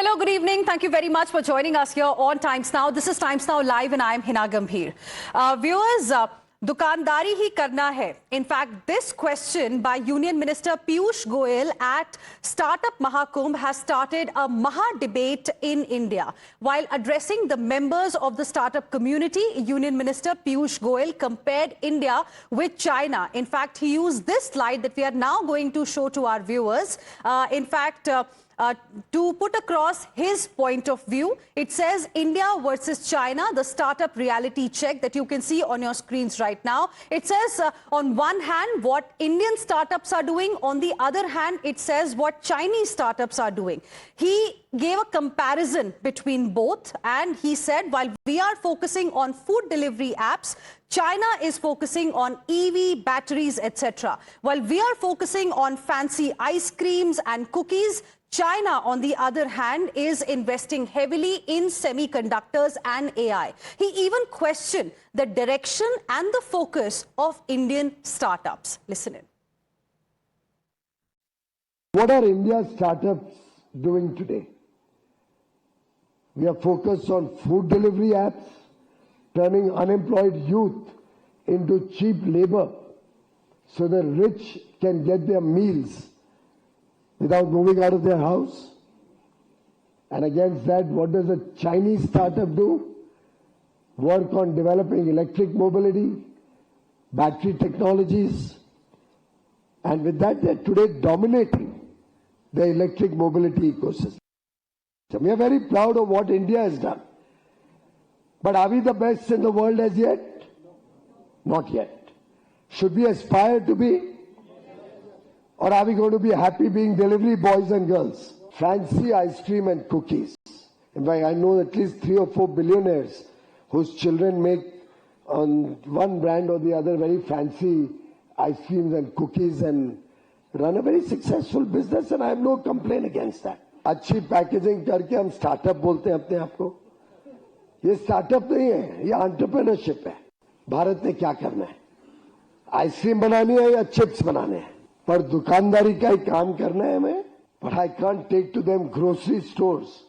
Hello, good evening. Thank you very much for joining us here on Times Now. This is Times Now Live and I am Hina Gambhir. Viewers, Dukandari hi karna hai. In fact, this question by Union Minister Piyush Goyal at Startup Mahakumbh has started a Maha debate in India. While addressing the members of the startup community, Union Minister Piyush Goyal compared India with China. In fact, he used this slide that we are now going to show to our viewers. To put across his point of view, it says India versus China, the startup reality check that you can see on your screens right now. It says on one hand what Indian startups are doing, on the other hand it says what Chinese startups are doing. He gave a comparison between both and he said while we are focusing on food delivery apps, China is focusing on EV, batteries, etc. While we are focusing on fancy ice creams and cookies, China, on the other hand, is investing heavily in semiconductors and AI. He even questioned the direction and the focus of Indian startups. Listen in. What are India's startups doing today? We are focused on food delivery apps, turning unemployed youth into cheap labor so the rich can get their meals without moving out of their house. And against that, what does a Chinese startup do? Work on developing electric mobility, battery technologies, and with that, they're today dominating the electric mobility ecosystem. We are very proud of what India has done. But are we the best in the world as yet? Not yet. Should we aspire to be? Or are we going to be happy being delivery boys and girls? Fancy ice cream and cookies. In fact, I know at least 3 or 4 billionaires whose children make on one brand or the other very fancy ice creams and cookies and run a very successful business, and I have no complaint against that. अच्छी packaging करके हम startup बोलते हैं अपने आप को. ये startup नहीं है, ये एंटरप्रेन्योरशिप है. भारत ने क्या करना है? आइसक्रीम बनानी है या चिप्स बनाने हैं? पर दुकानदारी का ही काम करना है हमें. But I can't take to them grocery stores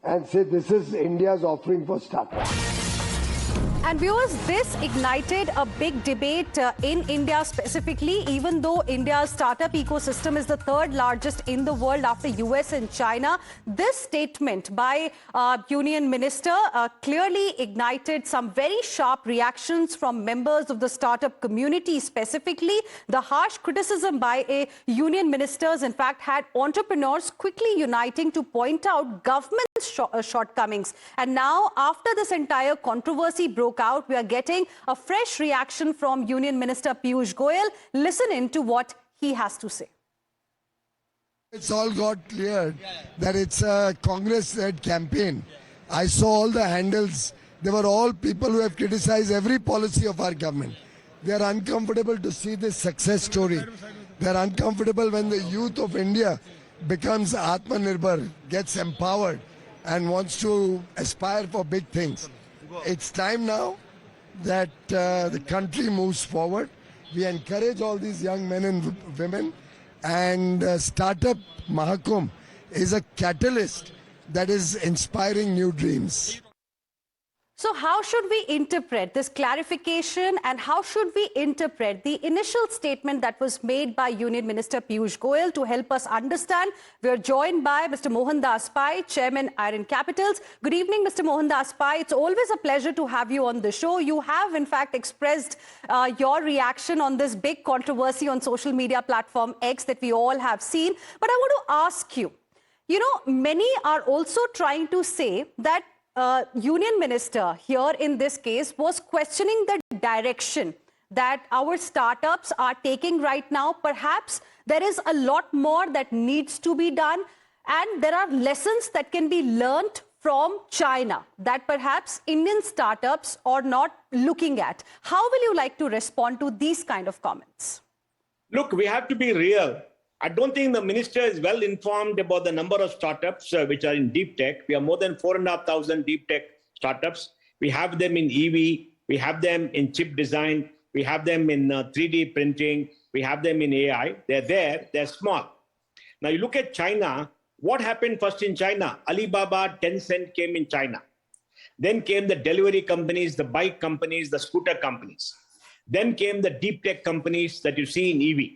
and say this is India's offering for startups. And viewers, this ignited a big debate in India specifically, even though India's startup ecosystem is the third largest in the world after US and China. This statement by Union Minister clearly ignited some very sharp reactions from members of the startup community. Specifically, the harsh criticism by a Union Ministers, in fact, had entrepreneurs quickly uniting to point out government shortcomings. And now, after this entire controversy broke out, we are getting a fresh reaction from Union Minister Piyush Goyal. Listen in to what he has to say. It's all got cleared that it's a Congress-led campaign. I saw all the handles. They were all people who have criticized every policy of our government. They are uncomfortable to see this success story. They are uncomfortable when the youth of India becomes Atmanirbhar, gets empowered and wants to aspire for big things. It's time now that the country moves forward. We encourage all these young men and women, and Startup Mahakumbh is a catalyst that is inspiring new dreams. So how should we interpret this clarification, and how should we interpret the initial statement that was made by Union Minister Piyush Goyal? To help us understand, we are joined by Mr. Mohandas, Chairman, Iron Capitals. Good evening, Mr. Mohandas. It's always a pleasure to have you on the show. You have, in fact, expressed your reaction on this big controversy on social media platform X that we all have seen. But I want to ask you, many are also trying to say that Union Minister here in this case was questioning the direction that our startups are taking right now. Perhaps there is a lot more that needs to be done, and there are lessons that can be learnt from China that perhaps Indian startups are not looking at. How will you like to respond to these kind of comments? Look, we have to be real. I don't think the minister is well informed about the number of startups which are in deep tech. We have more than 4,500 deep tech startups. We have them in EV. We have them in chip design. We have them in 3D printing. We have them in AI. They're there. They're small. Now, you look at China, What happened first in China? Alibaba, Tencent came in China. Then came the delivery companies, the bike companies, the scooter companies. Then came the deep tech companies that you see in EV.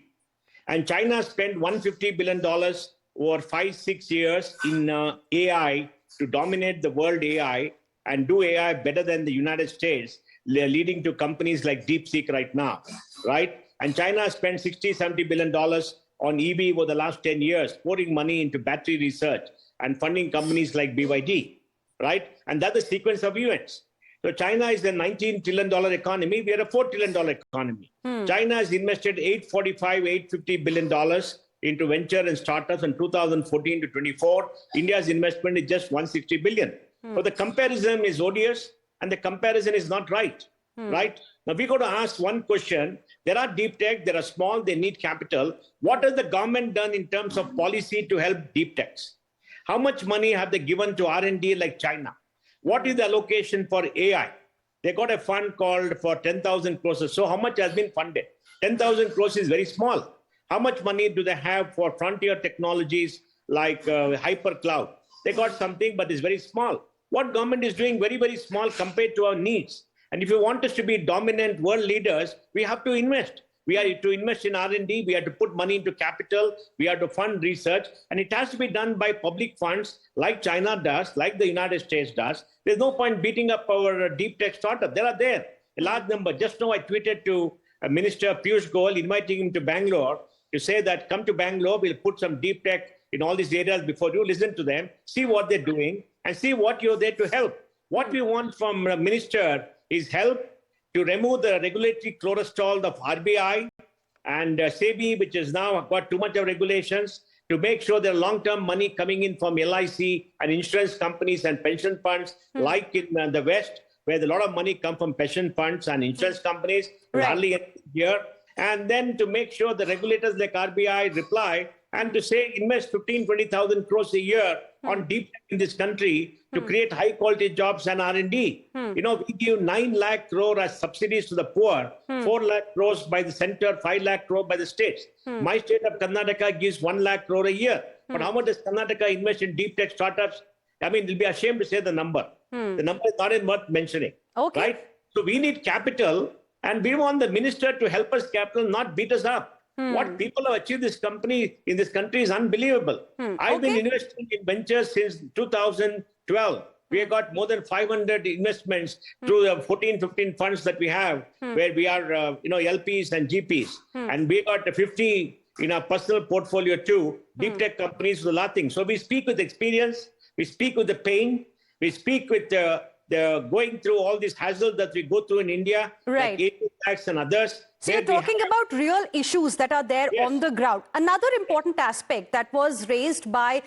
And China spent $150 billion over 5-6 years in AI to dominate the world AI and do AI better than the United States, leading to companies like DeepSeek right now, right? And China spent $60-70 billion on EV over the last 10 years, pouring money into battery research and funding companies like BYD, right? And that's the sequence of events. So China is a $19 trillion economy. We are a $4 trillion economy. China has invested $850 billion into venture and startups in 2014 to 24. India's investment is just $160 billion. So the comparison is odious and the comparison is not right, right? Now we got to ask one question. There are deep tech, they are small, they need capital. What has the government done in terms of policy to help deep techs? How much money have they given to R&D like China? What is the allocation for AI? They got a fund called for 10,000 crores. So how much has been funded? 10,000 crores is very small. How much money do they have for frontier technologies like hyper cloud? They got something, but it's very small. What government is doing very, very small compared to our needs. And if you want us to be dominant world leaders, we have to invest. We are to invest in R&D. We have to put money into capital. We have to fund research. And it has to be done by public funds like China does, like the United States does. There's no point beating up our deep tech startup. There are there, a large number. Just now I tweeted to Minister Piyush Goyal, inviting him to Bangalore to say that come to Bangalore, we'll put some deep tech in all these areas before you listen to them, see what they're doing, and see what you're there to help. What we want from a minister is help to remove the regulatory cholesterol of RBI and SEBI, which has now got too much of regulations, to make sure there are long-term money coming in from LIC and insurance companies and pension funds, like in the West, where a lot of money come from pension funds and insurance companies, hardly anything here. And then to make sure the regulators like RBI reply and to say invest 15-20,000 crores a year on deep tech in this country to create high quality jobs and R&D. You know, we give 9 lakh crore as subsidies to the poor, 4 lakh crores by the center, 5 lakh crore by the states. My state of Karnataka gives 1 lakh crore a year. But how much does Karnataka invest in deep tech startups? I mean, it'll be ashamed to say the number. The number is not even worth mentioning, right? So we need capital, and we want the minister to help us capital, not beat us up. What people have achieved in this country is unbelievable. I've been investing in ventures since 2012. We have got more than 500 investments through the 14-15 funds that we have, where we are, LPs and GPs. And we got 50 in our personal portfolio too, deep tech companies with a lot of things. So we speak with experience, we speak with the pain, we speak with the going through all these hassles that we go through in India, like AT tax and others. So you're talking about real issues that are there on the ground. Another important aspect that was raised by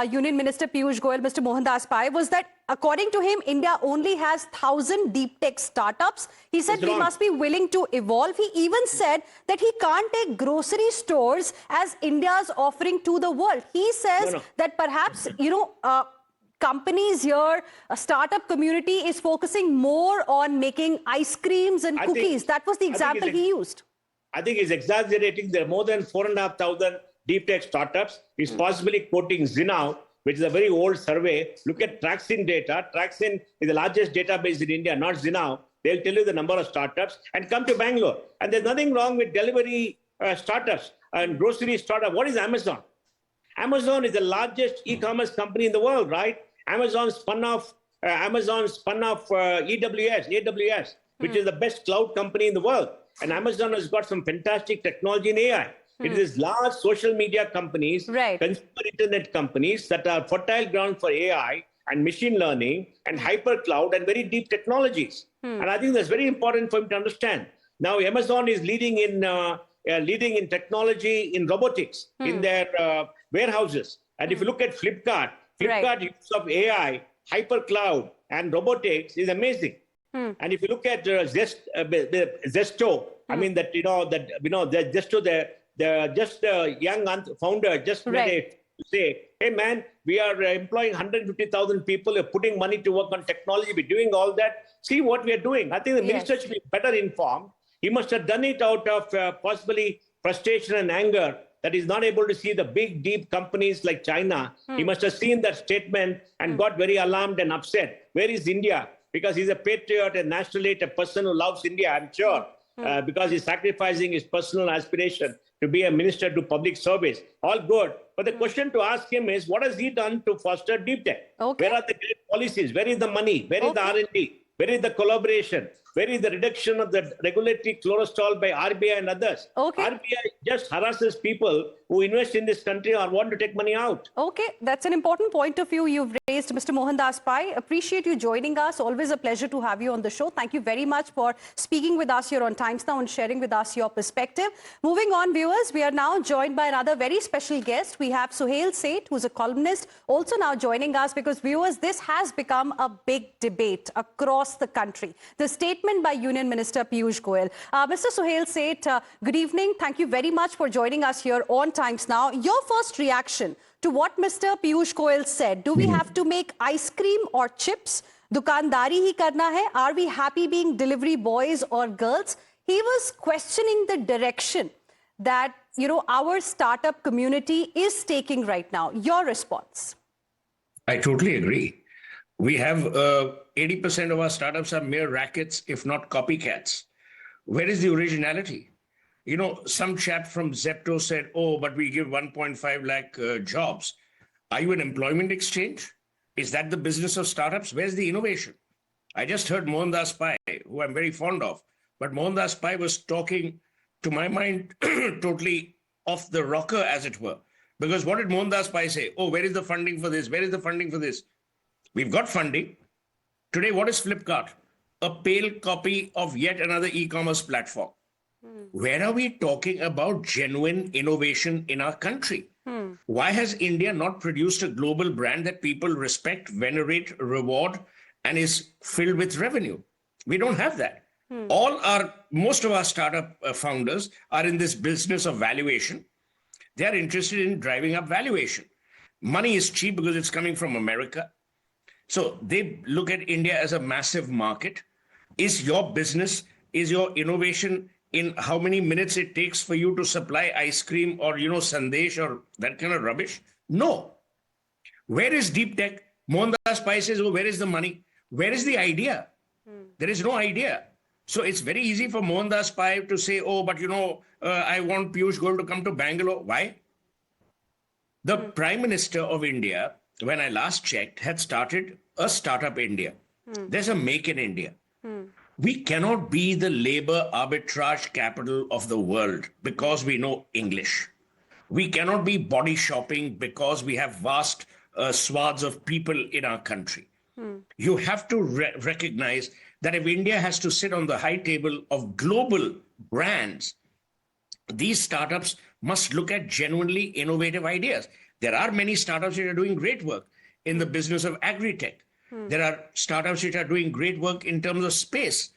Union Minister Piyush Goyal, Mr. Mohandas, was that according to him, India only has 1,000 deep tech startups. He said we must be willing to evolve. He even said that he can't take grocery stores as India's offering to the world. He says that perhaps, companies here, a startup community is focusing more on making ice creams and cookies. That was the example he used. I think he's exaggerating. There are more than 4,500 deep tech startups. He's possibly quoting Zinnow, which is a very old survey. Look at Traxin data. Traxin is the largest database in India, not Zinnow. They'll tell you the number of startups, and come to Bangalore. And there's nothing wrong with delivery startups and grocery startups. What is Amazon? Amazon is the largest e-commerce company in the world, right? Amazon spun off AWS, which is the best cloud company in the world. And Amazon has got some fantastic technology in AI. It is large social media companies, consumer internet companies that are fertile ground for AI and machine learning and hyper cloud and very deep technologies. And I think that's very important for him to understand. Now, Amazon is leading in technology in robotics in their warehouses. And if you look at Flipkart use of AI, hyper cloud, and robotics is amazing. And if you look at Zesto, I mean Zesto, the young founder just made to say, hey man, we are employing 150,000 people, we're putting money to work on technology, we're doing all that. See what we are doing. I think the minister should be better informed. He must have done it out of possibly frustration and anger that he's not able to see the big, deep companies like China. He must have seen that statement and got very alarmed and upset. Where is India? Because he's a patriot, a nationalist, a person who loves India, I'm sure, because he's sacrificing his personal aspiration to be a minister to public service. All good. But the question to ask him is, what has he done to foster deep tech? Okay. Where are the great policies? Where is the money? Where is the R&D? Where is the collaboration? Where is the reduction of the regulatory cholesterol by RBI and others? Okay. RBI just harasses people who invest in this country or want to take money out. Okay, that's an important point of view you've raised, Mr. Mohandas Pai. Appreciate you joining us. Always a pleasure to have you on the show. Thank you very much for speaking with us here on Times Now and sharing with us your perspective. Moving on, viewers, we are now joined by another very special guest. We have Suhail Seth, who's a columnist, also now joining us because, viewers, this has become a big debate across the country. The statement by Union Minister Piyush Goyal. Mr. Suhail Seth, good evening. Thank you very much for joining us here on Times Now. Your first reaction to what Mr. Piyush Goyal said. Do we have to make ice cream or chips? Dukandari hi karna hai? Are we happy being delivery boys or girls? He was questioning the direction that, our startup community is taking right now. Your response? I totally agree. We have 80% of our startups are mere rackets, if not copycats. Where is the originality? Some chap from Zepto said, oh, but we give 1.5 lakh jobs. Are you an employment exchange? Is that the business of startups? Where's the innovation? I just heard Mohandas Pai, who I'm very fond of, but Mohandas Pai was talking, to my mind, totally off the rocker, as it were. Because what did Mohandas Pai say? Oh, where is the funding for this? Where is the funding for this? We've got funding. Today, what is Flipkart? A pale copy of yet another e-commerce platform. Where are we talking about genuine innovation in our country? Why has India not produced a global brand that people respect, venerate, reward, and is filled with revenue? We don't have that. Most of our startup founders are in this business of valuation. They are interested in driving up valuation. Money is cheap because it's coming from America. So they look at India as a massive market. Is your business, is your innovation in how many minutes it takes for you to supply ice cream or, sandesh or that kind of rubbish? No. Where is deep tech? Mohandas Pai says, oh, where is the money? Where is the idea? There is no idea. So it's very easy for Mohandas Pai to say, oh, but I want Piyush Goyal to come to Bangalore. Why? The Prime Minister of India, when I last checked, had started a Startup India. There's a Make in India. We cannot be the labor arbitrage capital of the world because we know English. We cannot be body shopping because we have vast swaths of people in our country. You have to recognize that if India has to sit on the high table of global brands, these startups must look at genuinely innovative ideas. There are many startups that are doing great work in the business of agri-tech. There are startups which are doing great work in terms of space.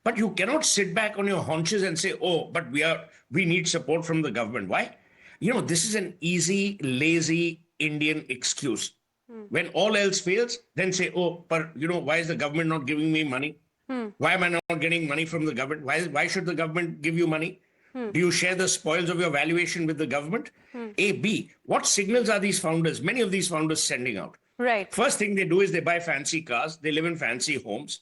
But you cannot sit back on your haunches and say, oh, but we need support from the government. Why? This is an easy, lazy Indian excuse. When all else fails, then say, oh, but why is the government not giving me money? Why am I not getting money from the government? Why should the government give you money? Do you share the spoils of your valuation with the government? A, B, what signals are these founders, many of these founders sending out? Right. First thing they do is they buy fancy cars. They live in fancy homes.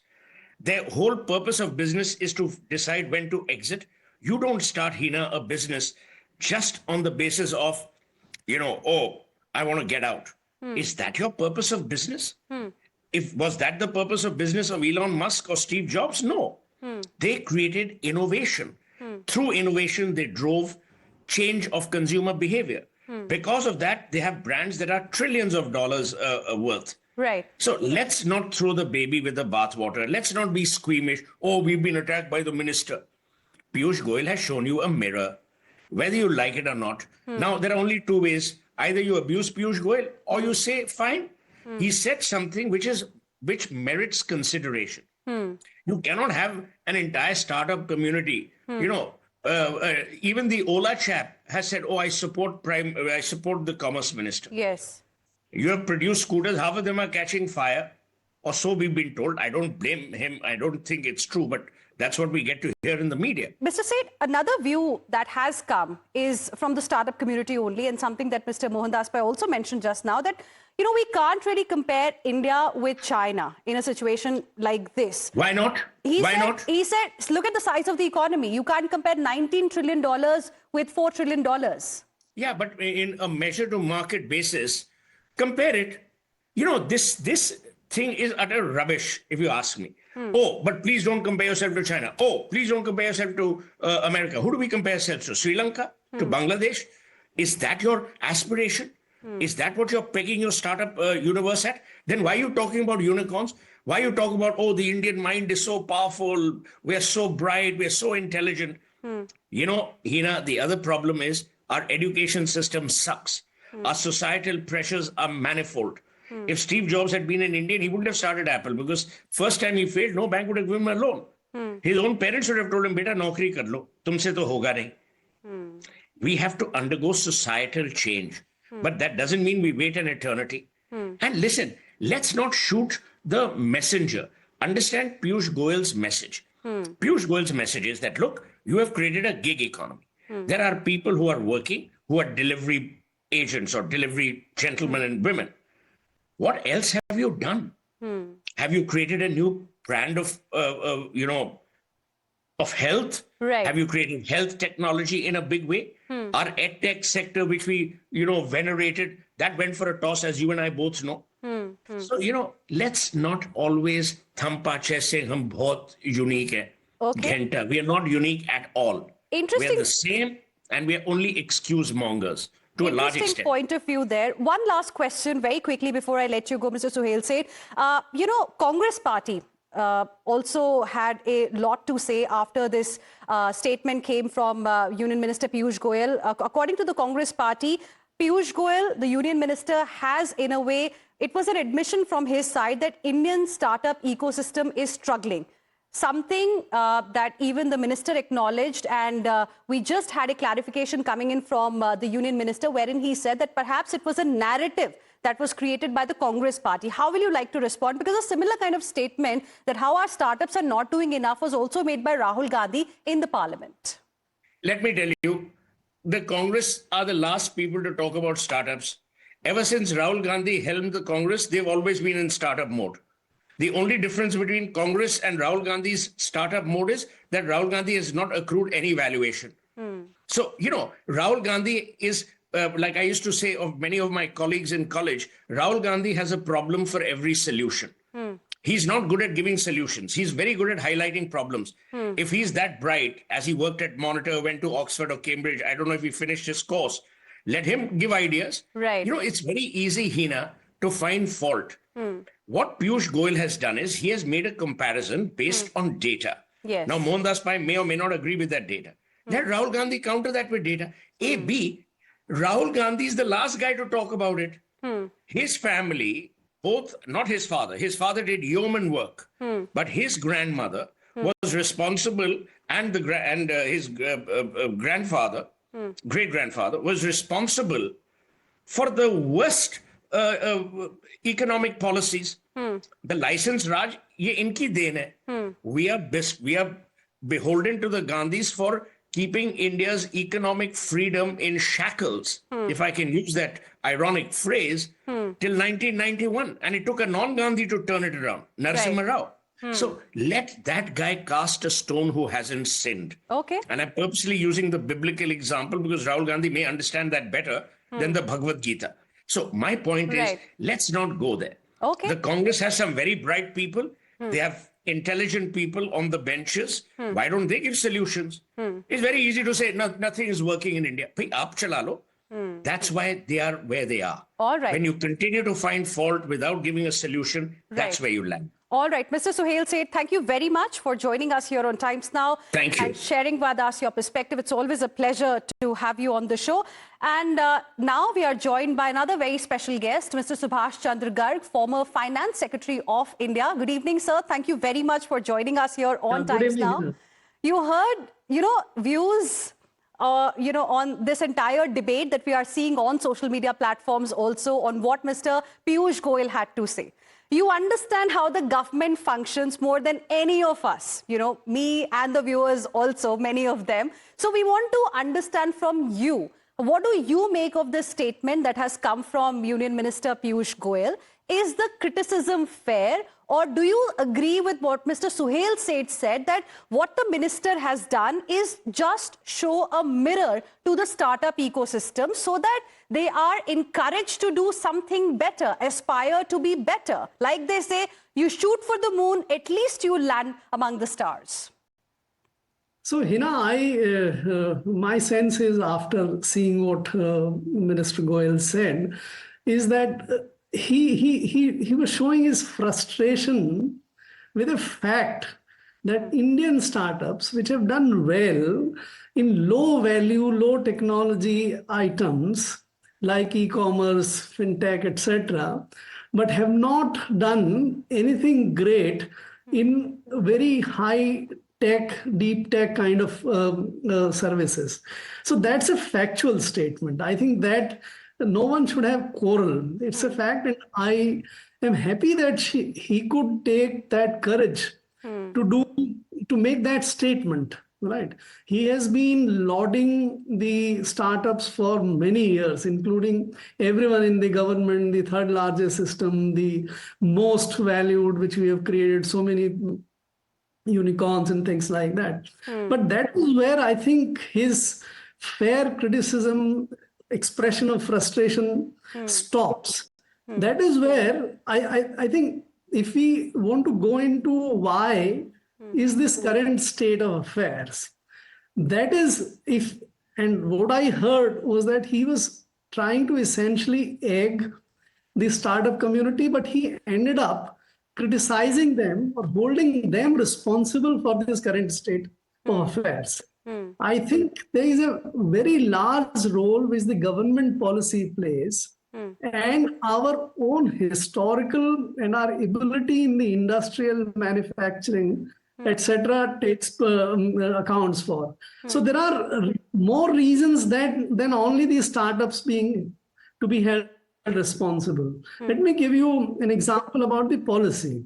Their whole purpose of business is to decide when to exit. You don't start, Hina, a business just on the basis of, oh, I want to get out. Is that your purpose of business? Was that the purpose of business of Elon Musk or Steve Jobs? No. They created innovation. Through innovation, they drove change of consumer behavior. Because of that, they have brands that are trillions of dollars worth. Right. So let's not throw the baby with the bathwater. Let's not be squeamish. Oh, we've been attacked by the minister. Piyush Goyal has shown you a mirror, whether you like it or not. Now, there are only two ways. Either you abuse Piyush Goyal or you say, fine, he said something which merits consideration. You cannot have an entire startup community. Even the Ola chap has said, oh, I support the Commerce Minister. Yes. You have produced scooters, half of them are catching fire, or so we've been told. I don't blame him. I don't think it's true, but That's what we get to hear in the media. Mr. Seth, another view that has come is from the startup community only, and something that Mr. Mohandas also mentioned just now, that, you know, we can't really compare India with China in a situation like this. Why not? Why not? He said, look at the size of the economy. You can't compare $19 trillion with $4 trillion. Yeah, but in a measure to market basis, compare it. You know, this thing is utter rubbish, if you ask me. Oh, but please don't compare yourself to China. Oh, please don't compare yourself to America. Who do we compare ourselves to? Sri Lanka? To Bangladesh? Is that your aspiration? Is that what you're pegging your startup universe at? Then why are you talking about unicorns? Why are you talking about, oh, the Indian mind is so powerful, we're so bright, we're so intelligent? You know, Hina, the other problem is our education system sucks. Our societal pressures are manifold. If Steve Jobs had been an Indian, he wouldn't have started Apple, because first time he failed, no bank would have given him a loan. His own parents would have told him, beta, naukri kar lo, tumse to hoga nahi. We have to undergo societal change, but that doesn't mean we wait an eternity. And listen, let's not shoot the messenger. Understand Piyush Goyal's message. Piyush Goyal's message is that, look, you have created a gig economy. There are people who are working, who are delivery agents or delivery gentlemen and women. What else have you done? Have you created a new brand of, of health? Right. Have you created health technology in a big way? Our edtech sector, which we, venerated, that went for a toss, as you and I both know. So, let's not always thampa chest saying hum bahut unique hai. Okay. Ghenta. We are not unique at all. Interesting. We are the same, and we are only excuse mongers to a large Interesting extent. point of view there. One last question very quickly before I let you go, Mr. Suhail Seth. Congress party also had a lot to say after this statement came from Union Minister Piyush Goyal. According to the Congress party, Piyush Goyal, the Union Minister, has, in a way, it was an admission from his side that Indian startup ecosystem is struggling. Something that even the minister acknowledged, and we just had a clarification coming in from the Union Minister, wherein he said that perhaps it was a narrative that was created by the Congress party. How will you like to respond? Because a similar kind of statement that how our startups are not doing enough was also made by Rahul Gandhi in the parliament. Let me tell you, the Congress are the last people to talk about startups. Ever since Rahul Gandhi helmed the Congress, they've always been in startup mode. The only difference between Congress and Rahul Gandhi's startup mode is that Rahul Gandhi has not accrued any valuation. So, Rahul Gandhi is, like I used to say of many of my colleagues in college, Rahul Gandhi has a problem for every solution. He's not good at giving solutions. He's very good at highlighting problems. If he's that bright, as he worked at Monitor, went to Oxford or Cambridge, I don't know if he finished his course, let him give ideas. Right. It's very easy, Hina, to find fault. What Piyush Goyal has done is he has made a comparison based on data. Yes. Now, Mohandas Pai may or may not agree with that data. Let Rahul Gandhi counter that with data. A, B, Rahul Gandhi is the last guy to talk about it. His family, not his father did yeoman work, but his grandmother was responsible, and his grandfather, great-grandfather, was responsible for the worst economic policies. The license Raj, ye inki deen hai. We are beholden to the Gandhis for keeping India's economic freedom in shackles, if I can use that ironic phrase, till 1991. And it took a non-Gandhi to turn it around, Narasimha Rao. So let that guy cast a stone who hasn't sinned. Okay. And I'm purposely using the biblical example because Rahul Gandhi may understand that better than the Bhagavad Gita. So my point is, let's not go there. Okay. The Congress has some very bright people. They have intelligent people on the benches. Why don't they give solutions? It's very easy to say, no, nothing is working in India. Bhai, aap chala lo. That's why they are where they are. All right. When you continue to find fault without giving a solution, that's where you land. All right, Mr. Suhail Seth, thank you very much for joining us here on Times Now. Thank you. And sharing with us your perspective. It's always a pleasure to have you on the show. And now we are joined by another very special guest, Mr. Subhash Chandra Garg, former Finance Secretary of India. Good evening, sir. Thank you very much for joining us here on Times Now. You heard, views on this entire debate that we are seeing on social media platforms also on what Mr. Piyush Goyal had to say. You understand how the government functions more than any of us, me and the viewers also, many of them. So we want to understand from you, what do you make of this statement that has come from Union Minister Piyush Goyal? Is the criticism fair, or do you agree with what Mr. Suhail said that what the minister has done is just show a mirror to the startup ecosystem so that they are encouraged to do something better, aspire to be better? Like they say, you shoot for the moon, at least you land among the stars. So, Hina, my sense is, after seeing what Minister Goyal said, is that he was showing his frustration with the fact that Indian startups, which have done well in low value, low technology items like e-commerce, fintech, etc., but have not done anything great in very high tech, deep tech kind of services. So that's a factual statement. I think that no one should have quarrel. It's a fact, and I am happy that he could take that courage to make that statement. Right. He has been lauding the startups for many years, including everyone in the government, the third largest system, the most valued, which we have created so many unicorns and things like that. But that is where I think his fair criticism, expression of frustration stops. That is where I think if we want to go into why is this current state of affairs, that is and what I heard was that he was trying to essentially egg the startup community, but he ended up criticizing them or holding them responsible for this current state of affairs. I think there is a very large role which the government policy plays, and our own historical and our ability in the industrial manufacturing, etc., takes accounts for. So there are more reasons than only these startups being to be held responsible. Let me give you an example about the policy.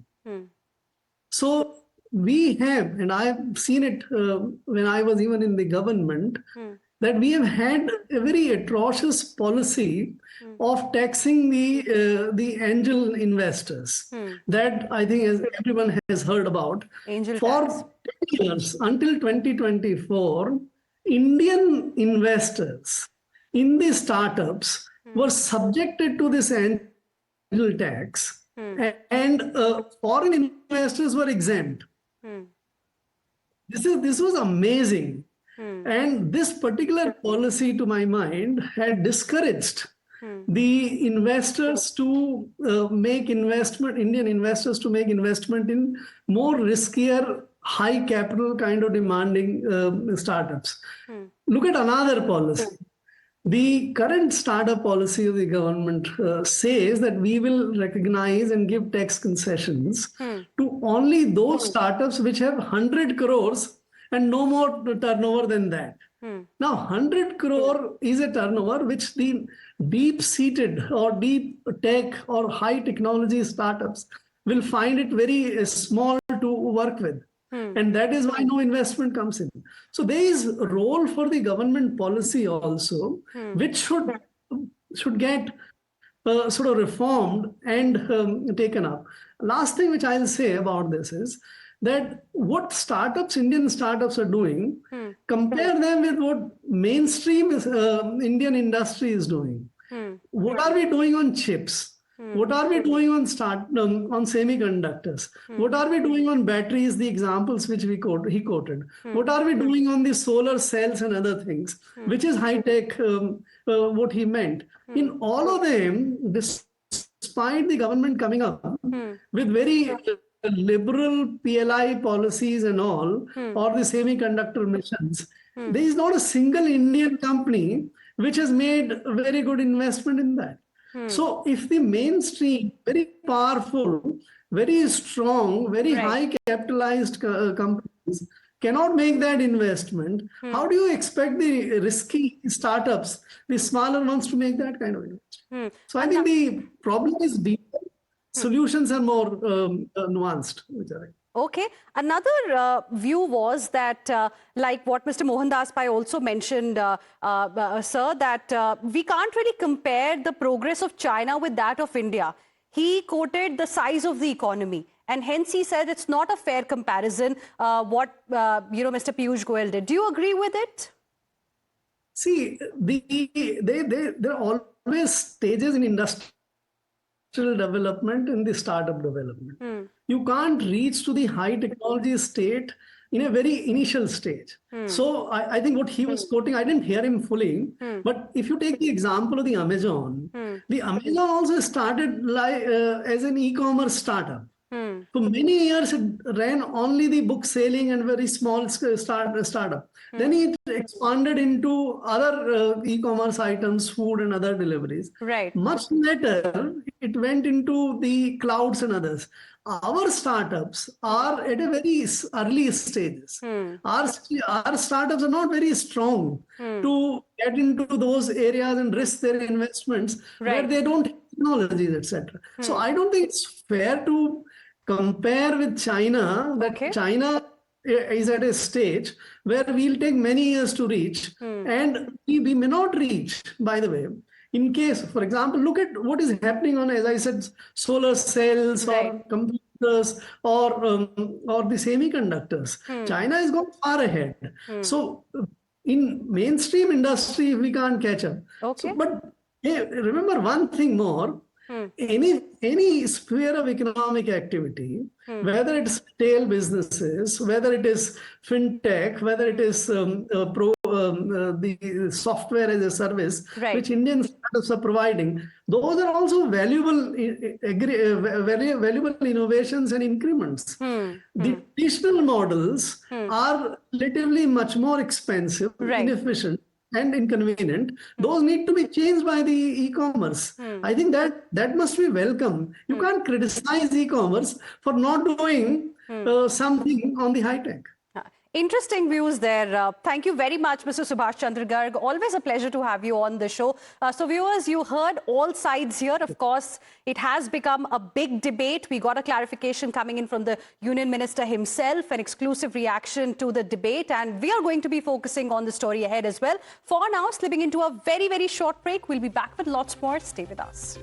So we have, and I have seen it when I was even in the government, that we have had a very atrocious policy of taxing the angel investors. That I think as everyone has heard about. Angel for tax. 10 years, until 2024, Indian investors in the startups were subjected to this angel tax, and foreign investors were exempt. This was amazing. And this particular policy, to my mind, had discouraged the investors to make investment, Indian investors to make investment in more riskier, high capital kind of demanding startups. Look at another policy. The current startup policy of the government says that we will recognize and give tax concessions to only those startups which have 100 crores and no more turnover than that. Now, 100 crore is a turnover which the deep-seated or deep tech or high technology startups will find it very small to work with. And that is why no investment comes in. So there is a role for the government policy also, which should get sort of reformed and taken up. Last thing which I'll say about this is that what Indian startups are doing, compare them with what mainstream Indian industry is doing. What are we doing on chips? What are we doing on semiconductors? What are we doing on batteries, the examples which he quoted? What are we doing on the solar cells and other things, which is high-tech, what he meant? In all of them, despite the government coming up with very liberal PLI policies and all, or the semiconductor missions, there is not a single Indian company which has made a very good investment in that. So if the mainstream, very powerful, very strong, very high capitalized companies cannot make that investment, how do you expect the risky startups, the smaller ones, to make that kind of investment? So I think the problem is deeper. Solutions are more nuanced. Okay. Another view was that, like what Mr. Mohandas also mentioned, sir, that we can't really compare the progress of China with that of India. He quoted the size of the economy, and hence he said it's not a fair comparison. Mr. Piyush Goyal did. Do you agree with it? See, there are always stages in industrial development and the startup development. You can't reach to the high technology state in a very initial stage. So I think what he was quoting, I didn't hear him fully, but if you take the example of the Amazon also started as an e-commerce startup. For many years, it ran only the book selling and very small startup. Then it expanded into other e-commerce items, food and other deliveries. Right. Much later, it went into the clouds and others. Our startups are at a very early stages. Our startups are not very strong to get into those areas and risk their investments where they don't have technologies, etc. So I don't think it's fair to compare with China, that China is at a stage where we'll take many years to reach, and we may not reach, by the way. In case, for example, look at what is happening on, as I said, solar cells or computers or the semiconductors. China has gone far ahead. So in mainstream industry, we can't catch up. So, but remember one thing more. Any sphere of economic activity, whether it's retail businesses, whether it is fintech, whether it is the software as a service, which Indian startups are providing, those are also valuable innovations and increments. The traditional models are relatively much more expensive, inefficient, and inconvenient. Those need to be changed by the e-commerce. I think that must be welcome. You can't criticize e-commerce for not doing something on the high tech. Interesting views there. Thank you very much, Mr. Subhash Chandra Garg. Always a pleasure to have you on the show. So viewers, you heard all sides here. Of course, it has become a big debate. We got a clarification coming in from the Union Minister himself, an exclusive reaction to the debate. And we are going to be focusing on the story ahead as well. For now, slipping into a very, very short break. We'll be back with lots more. Stay with us.